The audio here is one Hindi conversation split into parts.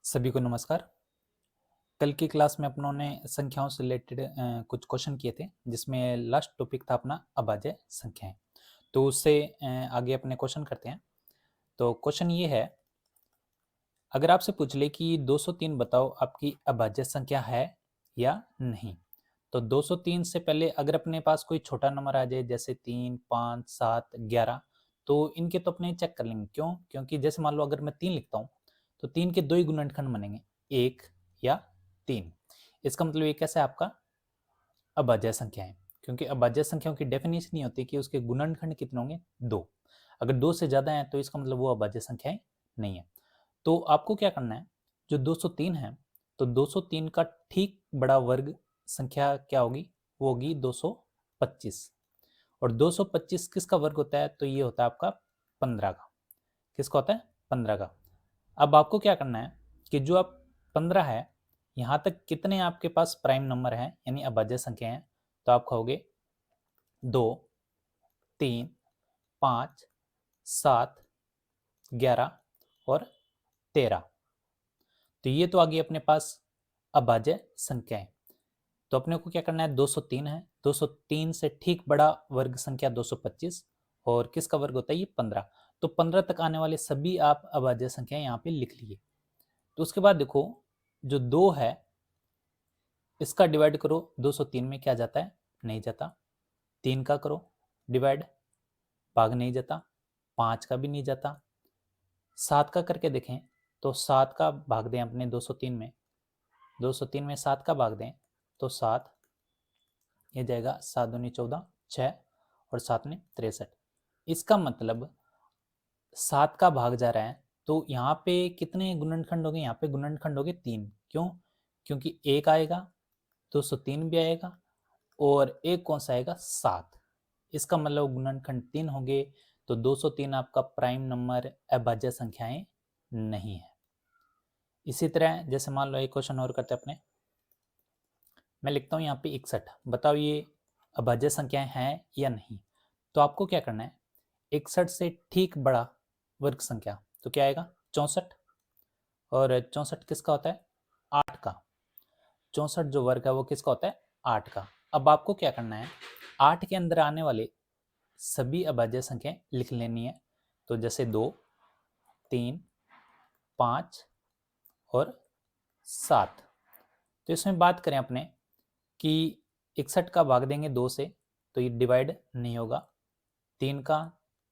सभी को नमस्कार। कल की क्लास में अपनों ने संख्याओं से रिलेटेड कुछ क्वेश्चन किए थे, जिसमें लास्ट टॉपिक था अपना अभाज्य संख्याएं। तो उससे आगे अपने क्वेश्चन करते हैं। तो क्वेश्चन ये है, अगर आपसे पूछ ले कि 203 बताओ आपकी अभाज्य संख्या है या नहीं, तो 203 से पहले अगर अपने पास कोई छोटा नंबर आ जाए, जैसे 3, 5, 7, 11, तो इनके तो अपने चेक कर लेंगे। क्यों? क्योंकि जैसे मान लो अगर मैं 3 लिखता हूँ, तो 3 के दो ही गुणनखंड बनेंगे, 1 या 3। इसका मतलब ये कैसा है, आपका अभाज्य संख्या है। क्योंकि अभाज्य संख्याओं की डेफिनेशन नहीं होती कि उसके गुणनखंड कितने होंगे, 2। अगर 2 से ज़्यादा है तो इसका मतलब वो अभाज्य संख्याएं नहीं है। तो आपको क्या करना है, जो 203 है, तो 203 का ठीक बड़ा वर्ग संख्या क्या होगी, वो होगी 225। और 225 किसका वर्ग होता है, तो ये होता है आपका 15 का। किसका होता है? 15 का। अब आपको क्या करना है कि जो आप 15 है, यहाँ तक कितने आपके पास प्राइम नंबर हैं, यानी अभाज्य संख्या हैं, तो आप कहोगे 2, 3, 5, 7, 11 और 13। तो ये तो आ गई अपने पास अभाज्य संख्याएं। तो अपने को क्या करना है, 203 है, 203 से ठीक बड़ा वर्ग संख्या 225, और किसका वर्ग होता है ये 15। तो 15 तक आने वाले सभी आप अभाज्य संख्याएं यहाँ पे लिख लिए। तो उसके बाद देखो, जो 2 है, इसका डिवाइड करो 203 में, क्या जाता है? नहीं जाता। 3 का करो डिवाइड, भाग नहीं जाता। 5 का भी नहीं जाता। 7 का करके देखें, तो 7 का भाग दें अपने 203 में, 203 में 7 का भाग दें, तो 7, ये जाएगा 7 दूनी 14, 6 और 7 में 63। इसका मतलब 7 का भाग जा रहा है, तो यहाँ पे कितने गुणनखंड हो गए? यहाँ पे गुणनखंड हो गए 3। क्यों? क्योंकि एक आएगा, 203 भी आएगा, और एक कौन सा आएगा? 7। इसका मतलब गुणनखंड 3 होंगे। तो 203 आपका प्राइम नंबर अभाज्य संख्याएं नहीं है। इसी तरह जैसे मान लो एक क्वेश्चन और करते हैं अपने। मैं लिखता हूँ यहाँ पे 61, बताओ ये अभाज्य संख्याएं हैं या नहीं। तो आपको क्या करना है, 61 से ठीक बड़ा वर्ग संख्या तो क्या आएगा? 64। और 64 किसका होता है? 8 का। 64 जो वर्ग है वो किसका होता है? 8 का। अब आपको क्या करना है, 8 के अंदर आने वाले सभी अभाज्य संख्याएं लिख लेनी है। तो जैसे 2, 3, 5 और 7। तो इसमें बात करें अपने कि 61 का भाग देंगे 2 से, तो ये डिवाइड नहीं होगा। 3 का,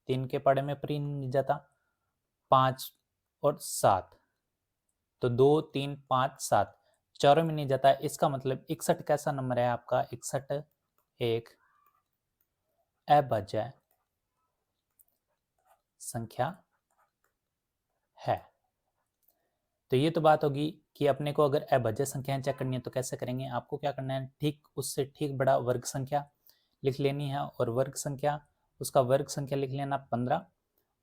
3 के पड़े में प्री नहीं जाता। 5 और 7, तो 2, 3, 5, 7 चारों में नहीं जाता। इसका मतलब 61 कैसा नंबर है आपका? 61 एक अभाज्य संख्या है। तो ये तो बात होगी कि अपने को अगर अभाज्य संख्याएं चेक करनी है तो कैसे करेंगे। आपको क्या करना है, ठीक उससे ठीक बड़ा वर्ग संख्या लिख लेनी है, और वर्ग संख्या, उसका वर्ग संख्या लिख लेना 15,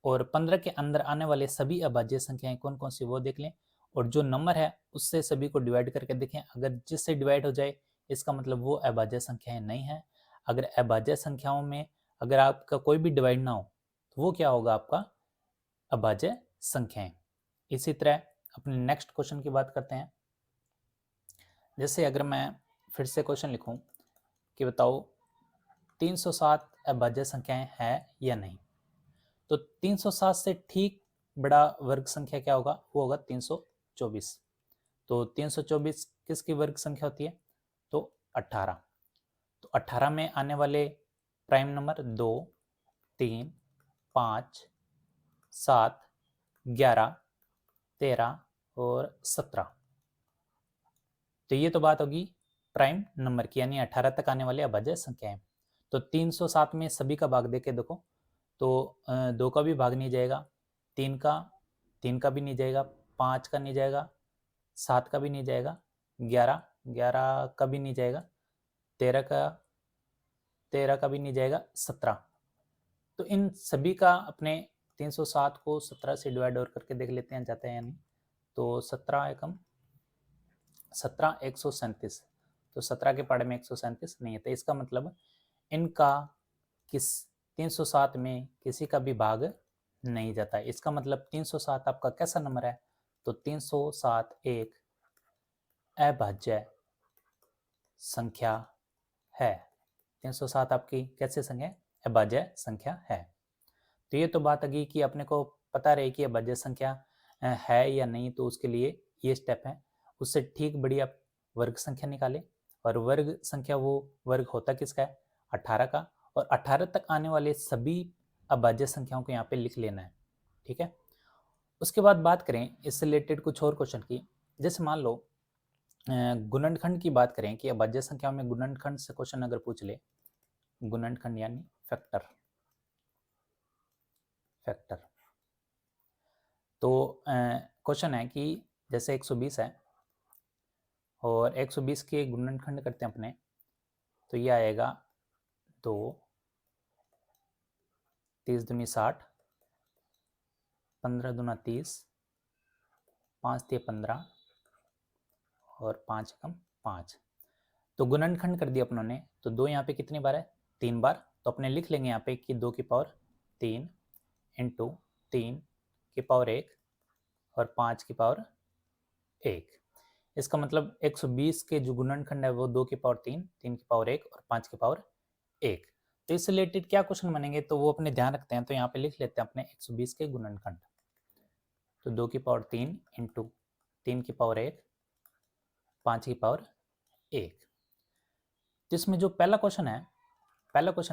और 15 के अंदर आने वाले सभी अभाज्य संख्याएं कौन कौन सी वो देख लें, और जो नंबर है उससे सभी को डिवाइड करके देखें। अगर जिससे डिवाइड हो जाए इसका मतलब वो अभाज्य संख्याएं नहीं है। अगर अभाज्य संख्याओं में अगर आपका कोई भी डिवाइड ना हो तो वो क्या होगा? आपका अभाज्य संख्याएं। इसी तरह अपने नेक्स्ट क्वेश्चन की बात करते हैं। जैसे अगर मैं फिर से क्वेश्चन लिखूं कि बताओ 307 अभाज्य संख्याएं है या नहीं, तो 307 से ठीक बड़ा वर्ग संख्या क्या होगा? वो होगा 324। तो 324 किसकी वर्ग संख्या होती है? तो 18। तो 18 में आने वाले प्राइम नंबर 2, 3, 5, 7, 11, 13 और 17। तो ये तो बात होगी प्राइम नंबर की, यानी 18 तक आने वाले अभाज्य संख्याएं। तो 307 में सभी का भाग देके देखो, तो 2 का भी भाग नहीं जाएगा, 3 का भी नहीं जाएगा, 5 का नहीं जाएगा, 7 का भी नहीं जाएगा, 11 का भी नहीं जाएगा, 13 का भी नहीं जाएगा, 17। तो इन सभी का अपने 307 को 17 से डिवाइड और करके देख लेते हैं जाते हैं या नहीं। तो 17 एकम 17 137। तो 17 के पहाड़े में 137 नहीं है, तो इसका मतलब इनका किस 307 में किसी का भी भाग नहीं जाता है। इसका मतलब 307 आपका कैसा नंबर है? तो 307 एक अभाज्य संख्या है। 307 आपकी कैसे संख्या है? अभाज्य संख्या है। तो ये तो बात आ गई कि अपने को पता रहे कि अभाज्य संख्या है या नहीं, तो उसके लिए ये स्टेप है। उससे ठीक बढ़िया वर्ग संख्या निकाले, और वर्ग संख्या वो वर्ग होता किसका है? 18 का, और 18 तक आने वाले सभी अभाज्य संख्याओं को यहाँ पे लिख लेना है। ठीक है, उसके बाद बात करें इससे रिलेटेड कुछ और क्वेश्चन की। जैसे मान लो गुणनखंड की बात करें कि अभाज्य संख्याओं में गुणनखंड से क्वेश्चन अगर पूछ ले, गुणनखंड यानी फैक्टर, फैक्टर। तो क्वेश्चन है कि जैसे 120 है और 120 के गुणनखंड करते हैं अपने, तो ये आएगा 2, 30 दूनी 60, 15 दूना 30, 5 तिया 15 और 5 एकम 5। तो गुणनखंड कर दिया अपनों ने, तो 2 यहाँ पे कितनी बार है? 3 बार। तो अपने लिख लेंगे यहाँ पे कि 2 की पावर 3 इंटू 3 की पावर 1 और 5 की पावर 1। इसका मतलब 120 के जो गुणनखंड है वो 2 की पावर 3, 3 की पावर 1 और 5 की पावर 1। तो इससे रिलेटेड क्या क्वेश्चन बनेंगे तो वो अपने ध्यान रखते हैं। तो यहाँ पे लिख लेते हैं अपने 120 के गुणनखंड। तो 2 की पावर 3 इंटू 3 की पावर 1, 5 की पावर 1। तो इसमें जो पहला क्वेश्चन है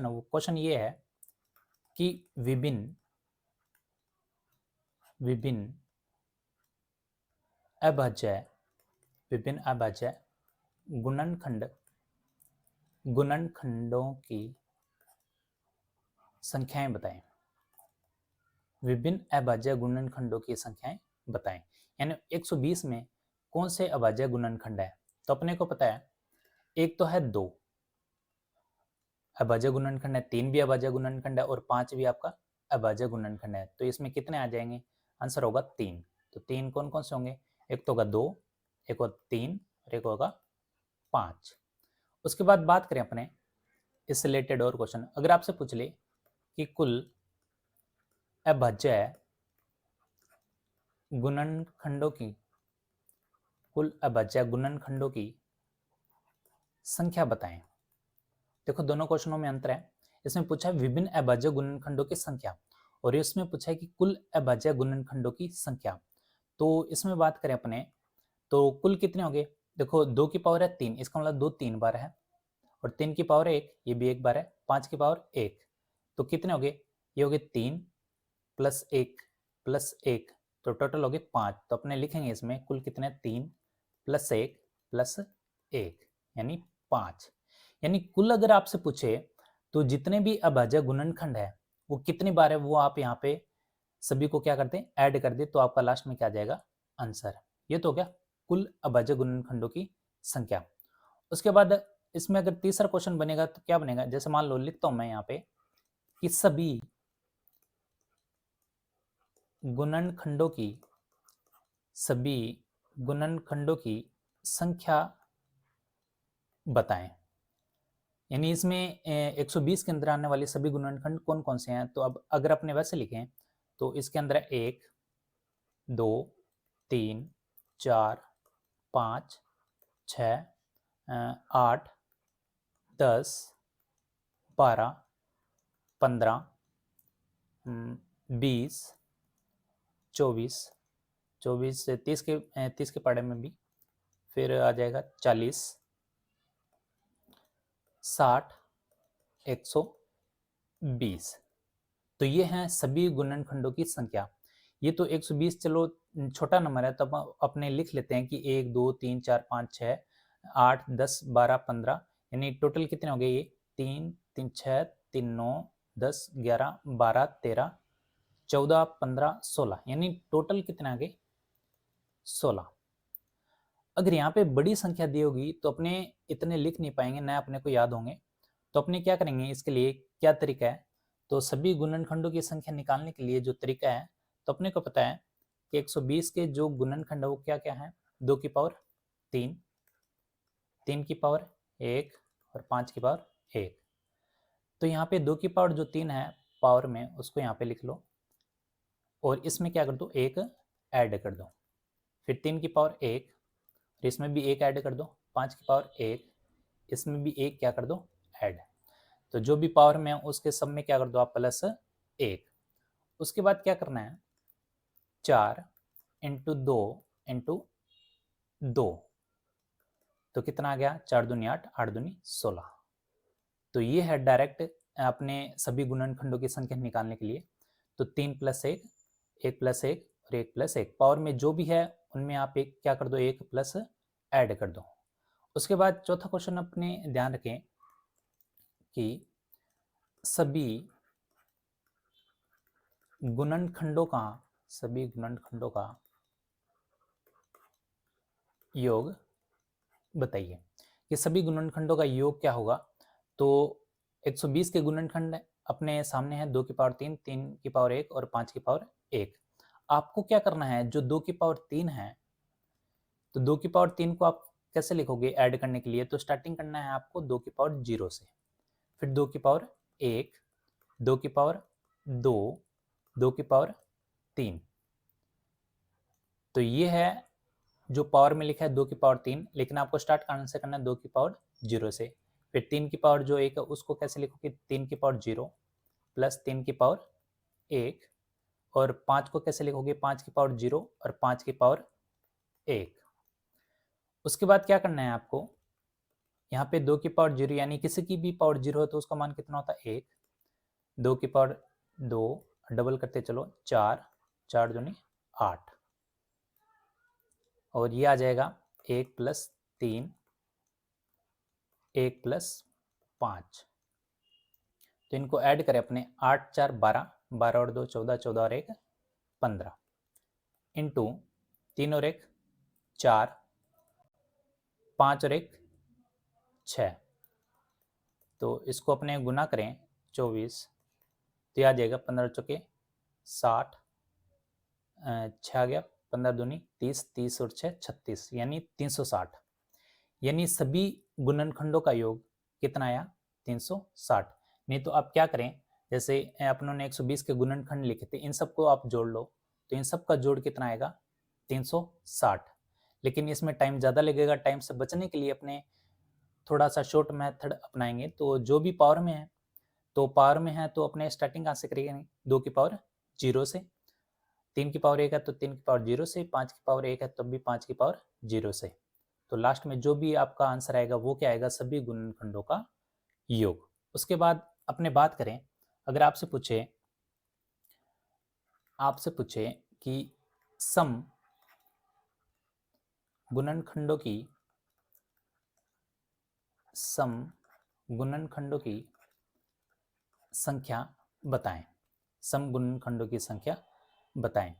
वो क्वेश्चन ये है कि विभिन्न अभाज्य गुणनखंडों की संख्याएं बताएं। विभिन्न अभाज्य गुणनखंडों की संख्याएं बताएं, यानी 120 में कौन से अभाज्य गुणनखंड है? तो अपने को पता है एक तो है 2 अभाज्य गुणनखंड है, 3 भी अभाज्य गुणनखंड है और 5 भी आपका अभाज्य गुणनखंड है। तो इसमें कितने आ जाएंगे? आंसर होगा 3। तो 3 कौन कौन से होंगे? एक तो होगा 2, एक होगा 3 और एक होगा 5। उसके बाद बात करें अपने इससे रिलेटेड और क्वेश्चन, अगर आपसे पूछ ले कि कुल अभाज्य गुणनखंडों की संख्या बताएं। देखो दोनों क्वेश्चनों में अंतर है। इसमें पूछा है विभिन्न अभाज्य गुणनखंडों की संख्या, और इसमें पूछा है कि कुल अभाज्य गुणनखंडों की संख्या। तो इसमें बात करें अपने तो कुल कितने होंगे? देखो 2 की पावर है 3, इसका मतलब 2 3 बार है, और 3 की पावर 1 ये भी 1 बार है, 5 की पावर 1, तो कितने हो गए? ये हो गए 3 प्लस 1 प्लस 1, तो टोटल हो गए 5। तो अपने लिखेंगे इसमें कुल कितने? 3 प्लस 1 प्लस 1 यानी 5। यानी कुल अगर आपसे पूछे तो जितने भी अभाज्य गुणनखंड है वो कितनी बार है, वो आप यहाँ पे सभी को क्या करते हैं? ऐड कर दे, तो आपका लास्ट में क्या आ जाएगा? आंसर। ये तो हो गया कुल अभाज्य गुणनखंडों की संख्या। उसके बाद इसमें अगर तीसरा क्वेश्चन बनेगा तो क्या बनेगा? जैसे मान लो लिखता हूं मैं यहाँ पे कि सभी गुणनखंडों की संख्या बताएं। यानी इसमें 120 के अंदर आने वाले सभी गुणनखंड कौन कौन से हैं? तो अब अगर अपने वैसे लिखें तो इसके अंदर 1 2 3 4 5 6 8 10 12 15 20 24 24 से 30 के पाड़े में भी, फिर आ जाएगा 40 60 120। तो ये हैं सभी गुणनखंडों की संख्या। ये तो 120 चलो छोटा नंबर है, तो अपने लिख लेते हैं कि 1 2 3 4 5 6 8 10 12 15, यानी टोटल कितने हो गए? ये 3 3 6 3 9 10 11 12 13 14 15 16, यानी टोटल कितने आ गए? 16। अगर यहाँ पे बड़ी संख्या दी होगी तो अपने इतने लिख नहीं पाएंगे, ना अपने को याद होंगे। तो अपने क्या करेंगे, इसके लिए क्या तरीका है? तो सभी गुणनखंडों की संख्या निकालने के लिए जो तरीका है, तो अपने को पता है कि 120 के जो गुणनखंड है वो क्या क्या है? 2 की पावर 3, 3 की पावर 1 और 5 की पावर 1। तो यहाँ पे 2 की पावर जो 3 है पावर में, उसको यहाँ पे लिख लो, और इसमें क्या कर दो? 1 ऐड कर दो। फिर 3 की पावर 1, इसमें भी 1 ऐड कर दो, 5 की पावर 1, इसमें भी 1 क्या कर दो, ऐड। तो जो भी पावर में है उसके सब में क्या कर दो आप, प्लस 1। उसके बाद क्या करना है, 4 इंटू 2 इंटू 2, तो कितना आ गया, 4 दूनी 8, 8 दूनी 16। तो ये है डायरेक्ट अपने सभी गुणनखंडों की संख्या निकालने के लिए। तो 3 प्लस 1, 1 प्लस 1 और 1 प्लस 1, पावर में जो भी है उनमें आप एक क्या कर दो, 1 प्लस ऐड कर दो। उसके बाद चौथा क्वेश्चन अपने ध्यान रखें कि सभी गुणनखंडों का योग बताइए कि सभी गुणनखंडों का योग क्या होगा। तो 120 के गुणनखंड अपने सामने है, 2 की पावर 3, 3 की पावर 1 और 5 की पावर 1। आपको क्या करना है, जो 2 की पावर 3 है, तो 2 की पावर 3 को आप कैसे लिखोगे ऐड करने के लिए, तो स्टार्टिंग करना है आपको 2 की पावर 0 से, फिर 2 की पावर 1, 2 की पावर 2, 2 की पावर 3। तो ये है जो पावर में लिखा है 2 की पावर 3, लेकिन आपको स्टार्ट कहाँ से करना है, 2 की पावर 0 से। फिर 3 की पावर जो 1 है उसको कैसे लिखोगे, 3 की पावर 0 प्लस 3 की पावर 1, और 5 को कैसे लिखोगे, 5 की पावर 0 और 5 की पावर 1। उसके बाद क्या करना है आपको, यहाँ पे 2 की पावर 0 यानी किसी की भी पावर 0 है तो उसका मान कितना होता है, 1। 2 की पावर 2, डबल करते चलो, 4, 4 दूनी 8, और ये आ जाएगा 1 प्लस 3, 1 प्लस 5। तो इनको ऐड करें अपने, 8 4 12, 12 और 2 14, 14 और 1 15, इंटू 3 और 1 4, 5 और 1 6। तो इसको अपने गुना करें 24, तो आ जाएगा 15 चौके 60, 6 आ गया, 15 दूनी 30, 30 और 6 36, यानी 360। यानी सभी गुणनखंडों का योग कितना आया, 360। नहीं तो आप क्या करें, जैसे अपनों ने 120 के गुणनखंड लिखे थे, इन सबको आप जोड़ लो, तो इन सब का जोड़ कितना आएगा, 360। लेकिन इसमें टाइम ज़्यादा लगेगा, टाइम से बचने के लिए अपने थोड़ा सा शॉर्ट मेथड अपनाएंगे। तो जो भी पावर में है, तो पावर में है तो अपने स्टार्टिंग कहाँ से करेंगे, 2 की पावर 0 से, 3 की पावर 1 है तो 3 की पावर 0 से, 5 की पावर 1 है तब भी 5 की पावर 0 से। तो लास्ट में जो भी आपका आंसर आएगा वो क्या आएगा, सभी गुणनखंडों का योग। उसके बाद अपने बात करें, अगर आपसे पूछे कि सम गुणनखंडों की संख्या बताएं, सम गुणनखंडों की संख्या बताएं।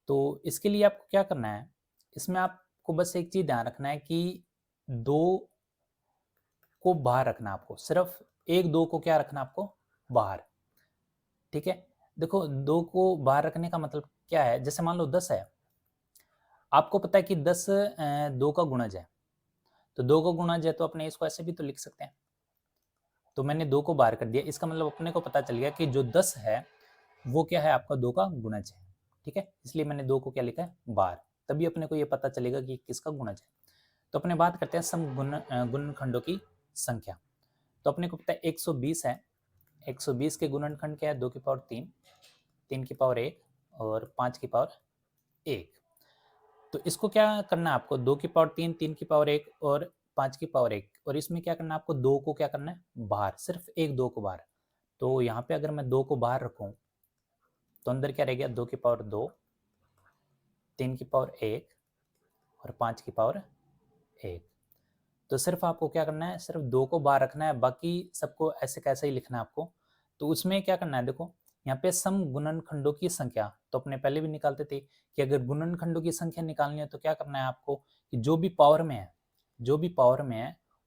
तो इसके लिए आपको क्या करना है, इसमें आपको बस एक चीज ध्यान रखना है कि 2 को बाहर रखना, आपको सिर्फ 1 2 को क्या रखना, आपको बाहर। ठीक है, देखो 2 को बाहर रखने का मतलब क्या है, जैसे मान लो 10 है, आपको पता है कि 10 2 का गुणज है, तो 2 का गुणज है तो अपने इसको ऐसे भी तो लिख सकते हैं। तो मैंने 2 को बाहर कर दिया, इसका मतलब अपने को पता चल गया कि जो 10 है वो क्या है, आपका 2 का गुणज है। ठीक है, इसलिए मैंने 2 को क्या लिखा है, बाहर, तभी अपने को ये पता चलेगा कि किसका गुणज है। तो अपने बात करते हैं सम गुणनखंडों की संख्या। तो अपने को पता है 120 है, 120 के गुणनखंड क्या है, 2 की पावर 3, 3 की पावर 1 और 5 की पावर 1। तो इसको क्या करना है आपको, 2 की पावर 3, 3 की पावर 1 और 5 की पावर 1, और इसमें क्या करना है आपको, 2 को क्या करना है बाहर, सिर्फ एक 2 को बाहर। तो यहाँ पे अगर मैं 2 को बाहर रखूँ तो अंदर क्या रह गया, 2 की पावर 2, 3 की पावर 1 और 5 की पावर 1। तो सिर्फ आपको क्या करना है, सिर्फ 2 को बाहर रखना है, बाकी सबको ऐसे कैसे ही लिखना है आपको। तो उसमें क्या करना है, देखो यहाँ पे सम गुणनखंडों की संख्या, तो अपने पहले भी निकालते थे कि अगर गुणनखंडों की संख्या निकालनी है तो क्या करना है आपको, कि जो भी पावर में है,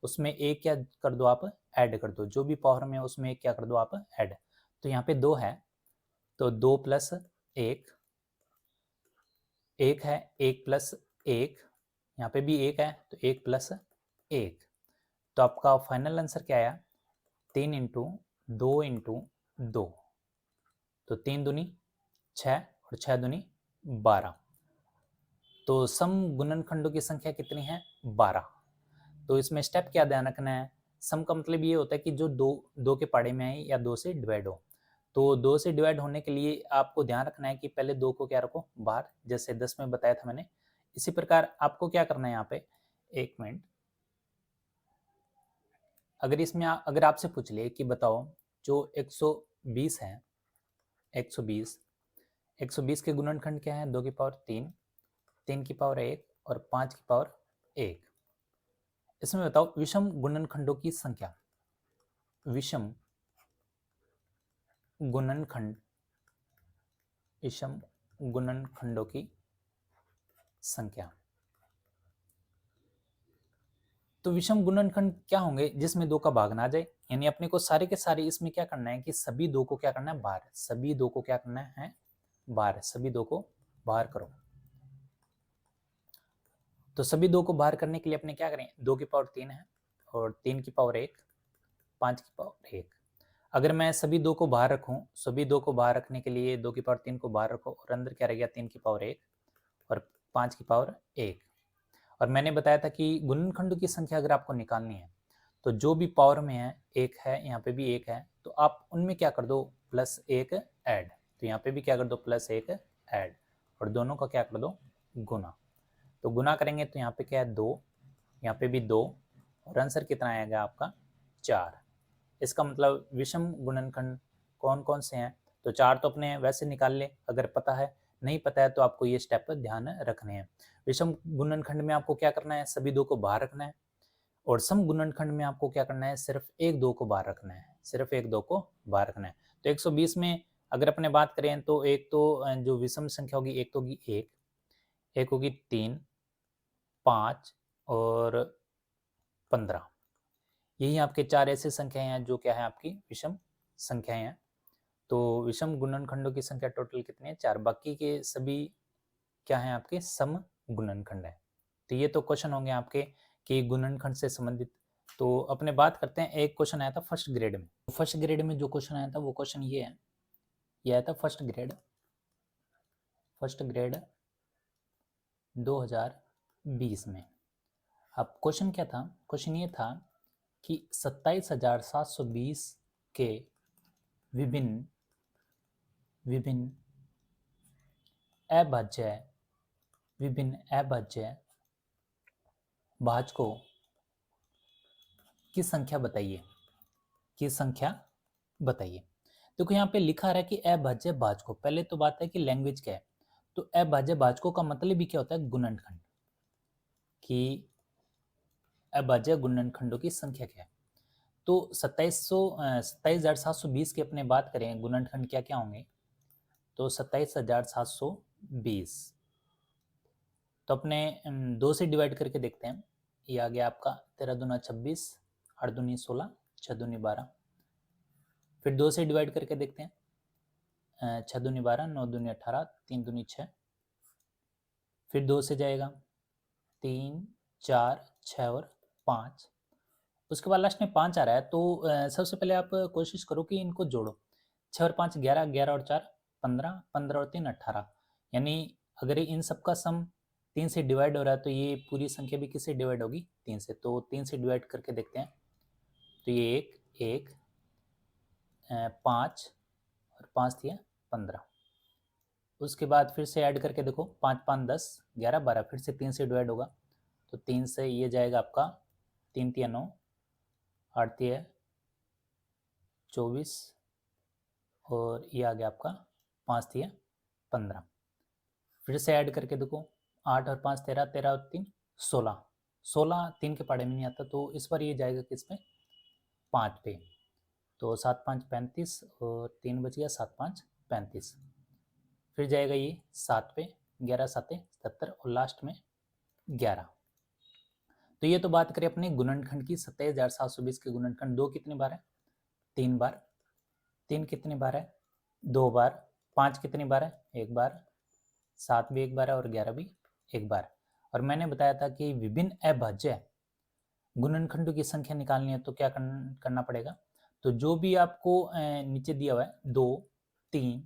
उसमें एक क्या कर दो, आप ऐड कर दो, जो भी पावर में है उसमें एक क्या कर दो, आप ऐड। तो यहाँ पे 2 है तो 2 प्लस 1, 1 है, 1 प्लस 1, यहाँ पे भी 1 है तो 1 प्लस 1। तो आपका फाइनल आंसर क्या आया, 3 इंटू 2 इंटू 2, तो 3 दूनी 6 और 6 दूनी 12। तो सम गुणनखंडों की संख्या कितनी है? 12। तो इसमें स्टेप क्या ध्यान रखना है? सम का मतलब ये होता है कि जो दो के पाड़े में आए या 2 से डिवाइड हो। तो 2 से डिवाइड होने के लिए आपको ध्यान रखना है कि पहले 2 को क्या रखो? बाहर, जैसे 10 में बताया था मैंने। इसी प्रकार आपको क्या करना है यहाँ पे, 1 मिनट, अगर इसमें अगर आपसे पूछ ले कि बताओ जो 120 है, 120 120 के गुणनखंड क्या है? 2 की पावर 3, 3 की पावर 1 और 5 की पावर 1। इसमें बताओ विषम गुणनखंडों की संख्या। विषम गुणनखंड, विषम गुणनखंडों की संख्या। तो विषम गुणनखंड क्या होंगे? जिसमें 2 का भाग ना जाए, यानी अपने को सारे के सारे इसमें क्या करना है कि सभी 2 को क्या करना है? बाहर। सभी 2 को क्या करना है? बाहर। सभी 2 को बाहर करो। तो सभी 2 को बाहर करने के लिए अपने क्या करें? 2 की पावर 3 है और 3 की पावर 1, 5 की पावर 1। अगर मैं सभी 2 को बाहर रखूं, सभी 2 को बाहर रखने के लिए 2 की पावर 3 को बाहर रखो और अंदर क्या रह गया? 3 की पावर 1 और 5 की पावर 1। और मैंने बताया था कि गुणनखंडों की संख्या अगर आपको निकालनी है तो जो भी पावर में है, 1 है, यहाँ पे भी 1 है, तो आप उनमें क्या कर दो? +1 ऐड। तो यहाँ पे भी क्या कर दो? +1 ऐड और दोनों का क्या कर दो? गुना। तो गुना करेंगे तो यहाँ पे क्या है? 2, यहाँ पे भी 2 और आंसर कितना आएगा आपका? 4। इसका मतलब विषम गुणनखंड कौन कौन से हैं? तो 4 तो अपने वैसे निकाल ले अगर पता है, नहीं पता है तो आपको ये स्टेप ध्यान रखने हैं। विषम गुणनखंड में आपको क्या करना है? सभी 2 को बाहर रखना है और सम गुणनखंड में आपको क्या करना है? सिर्फ 1 2 को बाहर रखना है, सिर्फ 1 2 को बाहर रखना है। तो 120 में अगर अपने बात करें तो एक तो जो विषम संख्या होगी, एक तो होगी 1, एक होगी 3, 5 और 15। यही आपके 4 ऐसी संख्याएं हैं जो क्या है? आपकी विषम संख्याएं हैं। तो विषम गुणनखंडों की संख्या टोटल कितनी है? 4। बाकी के सभी क्या है? आपके सम गुणनखंड है। तो ये तो क्वेश्चन होंगे आपके कि गुणनखंड से संबंधित। तो अपने बात करते हैं, एक क्वेश्चन आया था फर्स्ट ग्रेड में। फर्स्ट ग्रेड में जो क्वेश्चन आया था वो क्वेश्चन ये है, ये आया था फर्स्ट ग्रेड 2020 में। अब क्वेश्चन क्या था? क्वेश्चन ये था कि 27,720 के विभिन्न विभिन्न अभाज्य भाजकों की संख्या बताइए, की संख्या बताइए। देखो यहाँ पे लिखा रहा है कि अभाज्य भाजकों। पहले तो बात है कि लैंग्वेज क्या है। तो अभाज्य भाजकों का मतलब भी क्या होता है? गुणनखंड, कि अभाज्य गुणनखंडों की संख्या क्या है। तो 27,720 की अपने बात करें गुणनखंड क्या क्या होंगे, तो 27,720 तो अपने 2 से डिवाइड करके देखते हैं। ये आ गया आपका 13 दूना 26, 8 दूनी 16, 6 दूनी 12। फिर 2 से डिवाइड करके देखते हैं, 6 दूनी 12, 9 दूनी 18, 3 दूनी 6। फिर 2 से जाएगा 3, 4, 6 और 5। उसके बाद लास्ट में 5 आ रहा है। तो सबसे पहले आप कोशिश करो कि इनको जोड़ो। 6 और 5 11, 11 और 4 15, 15 और 3 18। यानी अगर इन सब का सम 3 से डिवाइड हो रहा है तो ये पूरी संख्या भी किससे डिवाइड होगी? 3 से। तो 3 से डिवाइड करके देखते हैं। तो ये 1 1 5 और 5 दिया 15। उसके बाद फिर से ऐड करके देखो, 5 5 10 11 12, फिर से 3 से डिवाइड होगा। तो 3 से ये जाएगा आपका 3 3 9, 8 3 24 और ये आ गया आपका 5 3 15। फिर से ऐड करके देखो, 8 और 5 13, 13 और 3 16, 16 3 के पाड़े में नहीं आता तो इस बार ये जाएगा किस पे? 5 पे। तो 7 5 35 और 3 बच गया, 7 5 35। फिर जाएगा ये 7 पे, 11 7 77 और लास्ट में 11। तो ये तो बात करें अपने गुणनखंड की। 27,720 के गुणनखंड। 2 कितनी बार है? 3 बार। 3 कितनी बार है? 2 बार। 5 कितनी बार है? 1 बार। 7 भी 1 बार है और 11 भी 1 बार। और मैंने बताया था कि विभिन्न अभाज्य गुणनखंडों की संख्या निकालनी है तो क्या करना पड़ेगा? तो जो भी आपको नीचे दिया हुआ है 2 3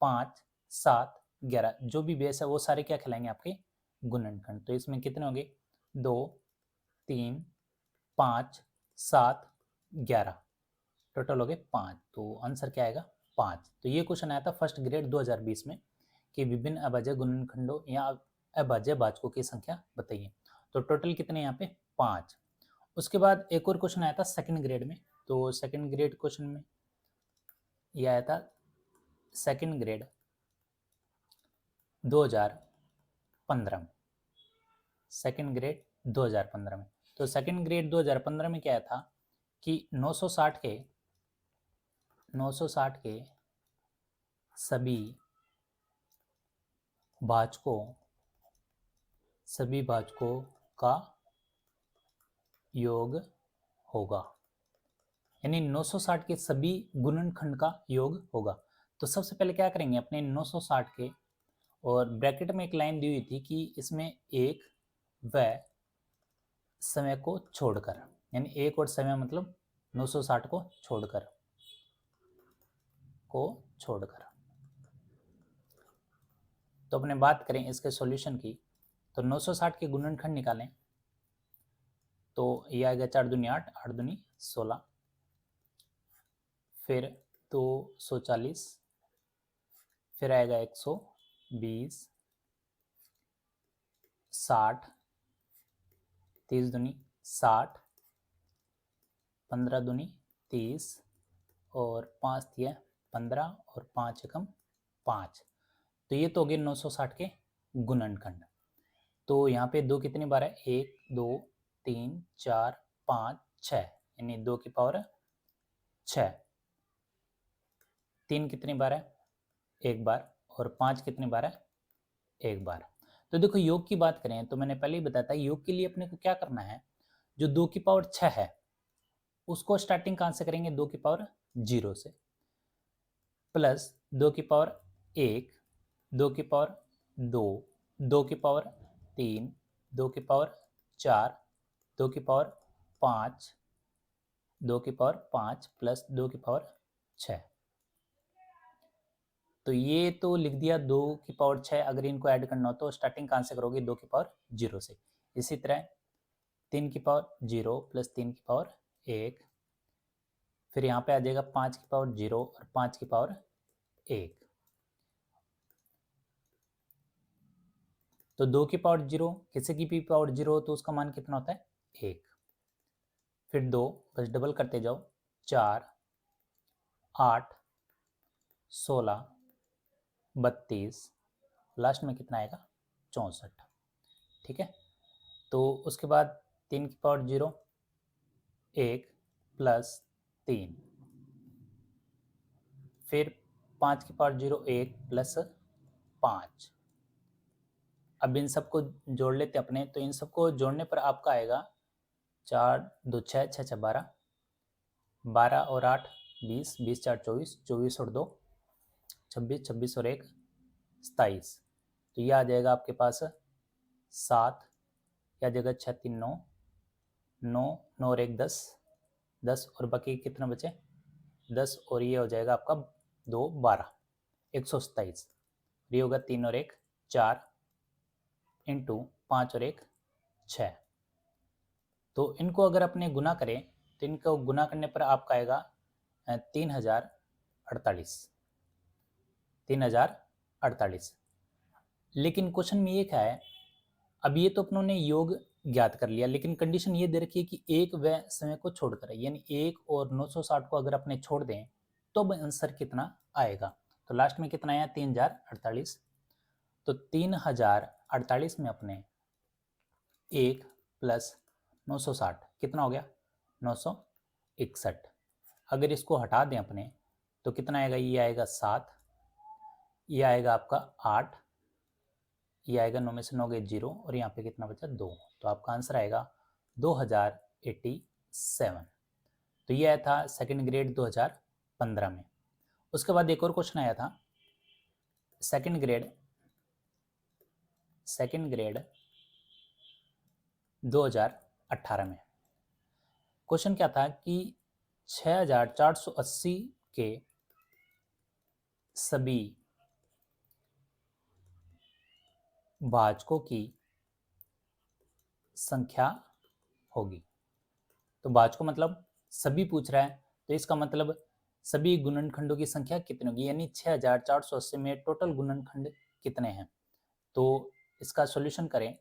5 7 11 जो भी बेस है वो सारे क्या कहलाएंगे? आपके गुणनखंड। तो इसमें कितने होंगे? 2, 3, 5, 7, 11, टोटल हो गए 5। तो आंसर क्या आएगा? 5। तो ये क्वेश्चन आया था फर्स्ट ग्रेड 2020 में कि विभिन्न अभाज्य गुणनखंडों या अभाज्य भाजकों की संख्या बताइए। तो टोटल कितने यहाँ पे? 5। उसके बाद एक और क्वेश्चन आया था सेकंड ग्रेड में। तो सेकंड ग्रेड क्वेश्चन में ये आया था सेकंड ग्रेड 2015 में, सेकंड ग्रेड 2015 में। तो सेकंड ग्रेड 2015 में क्या आया था कि 960 के सभी भाजकों का योग होगा, यानी 960 के सभी गुणनखंड का योग होगा। तो सबसे पहले क्या करेंगे, अपने 960 के, और ब्रैकेट में एक लाइन दी हुई थी कि इसमें एक व समय को छोड़कर, यानी एक और समय मतलब 960 को छोड़कर तो अपने बात करें इसके सॉल्यूशन की, तो 960 के गुणनखंड निकालें तो ये आएगा 4 दूनी 8, 8 दूनी 16, फिर 240, फिर आएगा 120, 60, 30 दूनी 60, 15 दूनी 30, और 5 दिया 15, और 5 एकम 5। तो ये तो हो गए 960 के गुणनखंड। तो यहाँ पे 2 कितनी बार है? 1, 2, 3, 4, 5, 6, यानी 2 की पावर 6। 3 कितनी बार है? 1 बार। और 5 कितनी बार है? 1 बार। तो देखो योग की बात करें तो मैंने पहले ही बताया था, योग के लिए अपने को क्या करना है, जो 2 की पावर 6 है उसको स्टार्टिंग कहाँ से करेंगे? 2 की पावर 0 से, प्लस 2 की पावर 1, 2 की पावर 2, 2 की पावर 3, 2 की पावर 4, 2 की पावर 5, 2 की पावर 5 प्लस 2 की पावर 6। तो ये तो लिख दिया 2 की पावर 6। अगर इनको ऐड करना हो तो स्टार्टिंग कहाँ से करोगे? 2 की पावर 0 से। इसी तरह 3 की पावर 0 प्लस 3 की पावर 1, फिर यहाँ पे आ जाएगा 5 की पावर 0 और 5 की पावर 1। तो 2 की पावर 0, किसी की भी पावर 0 हो तो उसका मान कितना होता है? 1। फिर 2, बस डबल करते जाओ, 4, 8, 16, 32, लास्ट में कितना आएगा? 64। ठीक है। तो उसके बाद 3 की पावर 0, 1 प्लस 3, फिर 5 की पावर 0, 1 प्लस 5। अब इन सबको जोड़ लेते अपने, तो इन सबको जोड़ने पर आपका आएगा 4 2 6, 6 6 12, 12 और 8 20, 20 4 24, 24 और 2 26, 26 और 1 27। तो ये आ जाएगा आपके पास 7, या जगह 6 3 9, 9 9 और 1 10, 10 और बाकी कितना बचे? 10, और ये हो जाएगा आपका 2 12, 127। ये होगा 3 और 1 4 इंटू 5 और 1 6। तो इनको अगर अपने गुना करें तो इनको गुना करने पर आपका आएगा 3048, 3048। लेकिन क्वेश्चन में ये क्या है, अब ये तो अपनों ने योग ज्ञात कर लिया, लेकिन कंडीशन ये दे रखी है कि एक व समय को छोड़कर, यानी 1 और 960 को अगर अपने छोड़ दें तो आंसर कितना आएगा। तो लास्ट में कितना आया? 3048। तो 3048 में अपने 1 प्लस 960 कितना हो गया? 961। अगर इसको हटा दें अपने तो कितना आएगा? ये आएगा 7, ये आएगा आपका 8, ये आएगा 9 में से 9 गए 0, और यहाँ पे कितना बचा? 2। तो आपका आंसर आएगा 2087। तो ये आया था सेकंड ग्रेड 2015 में। उसके बाद एक और क्वेश्चन आया था सेकंड ग्रेड 2018 में। क्वेश्चन क्या था कि 6480 के सभी भाजकों की संख्या होगी। तो भाजकों मतलब सभी पूछ रहा है, तो इसका मतलब सभी गुणनखंडों की संख्या कितनी होगी, यानी 6480 में टोटल गुणनखंड कितने हैं। तो इसका सॉल्यूशन करें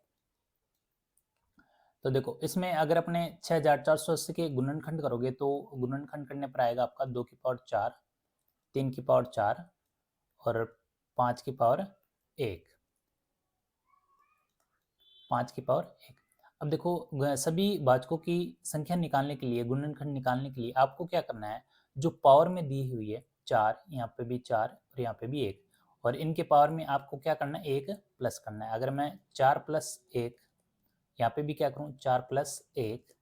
तो देखो, इसमें अगर अपने 6480 के गुणनखंड करोगे तो गुणनखंड करने पर आएगा आपका 2 की पावर 4, 3 की पावर 4 और 5 की पावर 1, 5 की पावर 1। अब देखो, सभी भाजकों की संख्या निकालने के लिए, गुणनखंड निकालने के लिए आपको क्या करना है, जो पावर में दी हुई है 4, यहाँ पे भी 4 और यहाँ पे भी 1, और इनके पावर में आपको क्या करना है, 1 प्लस करना है। अगर मैं 4 प्लस 1, यहाँ पे भी क्या करूँ, 4 प्लस 1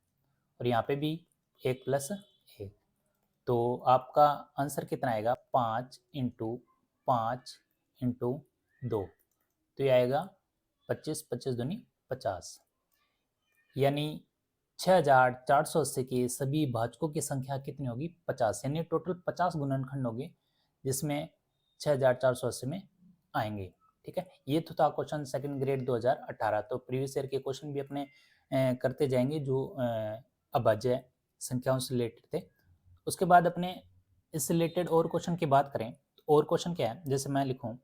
और यहाँ पे भी 1 प्लस 1, तो आपका आंसर कितना आएगा, 5 इंटू 5 इंटू 2, तो ये आएगा 25, 25 दूनी 50, यानी 6480 के सभी भाजकों की संख्या कितनी होगी, 50, यानी टोटल 50 गुणनखंड होंगे जिसमें 6480 में आएंगे। ठीक है, ये तो था क्वेश्चन सेकंड ग्रेड 2018। तो प्रीवियस ईयर के क्वेश्चन भी अपने करते जाएंगे जो अभाज्य संख्याओं से रिलेटेड थे। उसके बाद अपने इससे रिलेटेड और क्वेश्चन की बात करें तो और क्वेश्चन क्या है, जैसे मैं लिखूं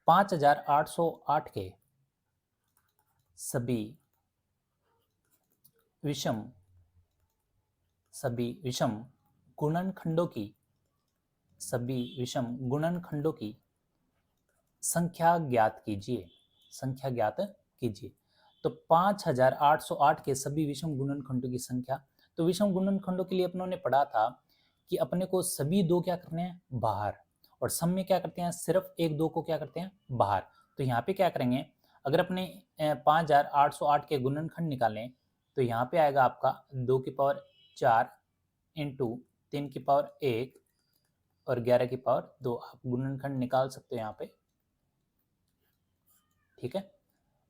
5808 के सभी विषम गुणनखंडों की संख्या ज्ञात कीजिए। तो 5808 के सभी विषम गुणनखंडों की संख्या, तो विषम गुणनखंडों के लिए अपनों ने पढ़ा था कि अपने को सभी दो क्या करने हैं, बाहर, और सम में क्या करते हैं, सिर्फ एक दो को क्या करते हैं, बाहर। तो यहाँ पे क्या करेंगे, अगर अपने 5808 के गुणनखंड निकालें तो यहाँ पे आएगा आपका 2 की पावर 4 इंटू 3 की पावर 1 और 11 की पावर 2। आप गुणनखंड निकाल सकते हो यहाँ पे। ठीक है,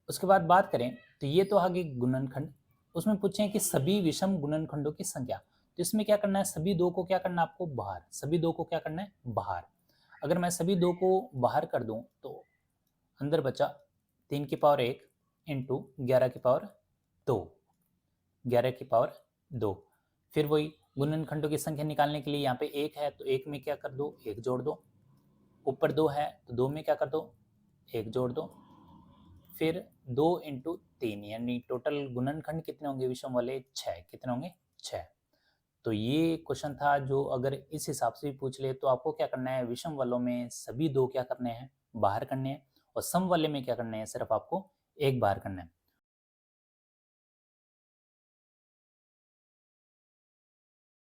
उसके बाद बात करें तो ये तो आगे गुणनखंड, उसमें पूछे कि सभी विषम गुणनखंडों की संख्या, तो इसमें क्या करना है, सभी दो को क्या करना है आपको, बाहर, सभी दो को क्या करना है, बाहर। अगर मैं सभी दो को बाहर कर दूं तो अंदर बचा 3 की पावर 1 इंटू 11 की पावर 2, 11 की पावर 2। फिर वही गुणनखंडों की संख्या निकालने के लिए यहाँ पे 1 है तो 1 में क्या कर दो, 1 जोड़ दो, ऊपर 2 है तो 2 में क्या कर दो, 1 जोड़ दो, फिर 2 इंटू 3, यानी टोटल गुणनखंड कितने होंगे विषम वाले, 6, कितने होंगे, 6। तो ये क्वेश्चन था जो अगर इस हिसाब से भी पूछ ले तो आपको क्या करना है, विषम वालों में सभी दो क्या करने हैं, बाहर करने हैं, और सम वाले में क्या करने हैं, सिर्फ आपको एक बाहर करना है।